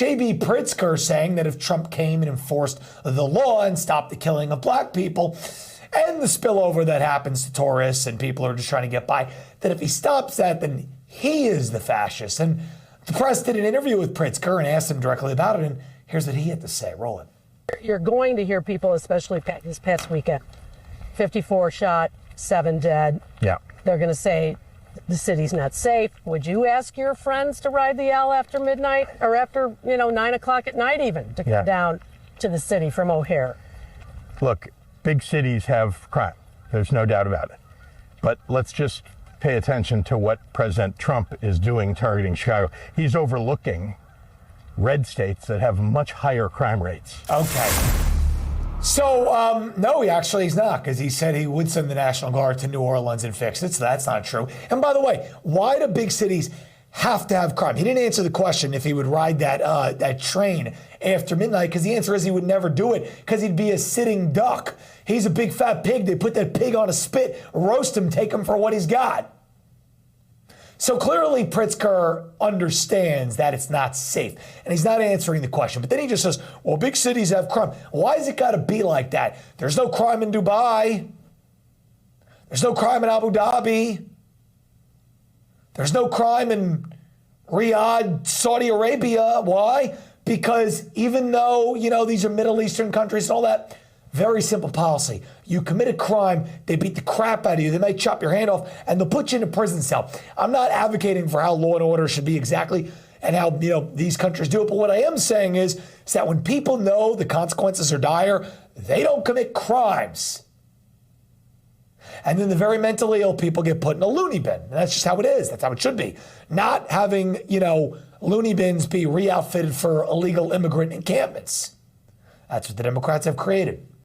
J.B. Pritzker saying that if Trump came and enforced the law and stopped the killing of black people and the spillover that happens to tourists and people who are just trying to get by, that if he stops that, then he is the fascist. And the press did an interview with Pritzker and asked him directly about it, and here's what he had to say. Roll it. You're going to hear people, especially this past weekend, 54 shot, 7 dead. Yeah. They're going to say the city's not safe. Would you ask your friends to ride the L after midnight or after, 9 o'clock at night even to come down to the city from O'Hare? Look, big cities have crime. There's no doubt about it. But let's just pay attention to what President Trump is doing targeting Chicago. He's overlooking red states that have much higher crime rates. Okay. So, no, he's not, because he said he would send the National Guard to New Orleans and fix it, so that's not true. And by the way, why do big cities have to have crime? He didn't answer the question if he would ride that train after midnight, because the answer is he would never do it, because he'd be a sitting duck. He's a big fat pig. They put that pig on a spit, roast him, take him for what he's got. So clearly Pritzker understands that it's not safe, and he's not answering the question. But then he just says, well, big cities have crime. Why has it got to be like that? There's no crime in Dubai. There's no crime in Abu Dhabi. There's no crime in Riyadh, Saudi Arabia. Why? Because even though, these are Middle Eastern countries and all that, very simple policy. You commit a crime, they beat the crap out of you, they might chop your hand off, and they'll put you in a prison cell. I'm not advocating for how law and order should be exactly and how these countries do it, but what I am saying is that when people know the consequences are dire, they don't commit crimes. And then the very mentally ill people get put in a loony bin. And that's just how it is. That's how it should be. Not having, loony bins be re-outfitted for illegal immigrant encampments. That's what the Democrats have created.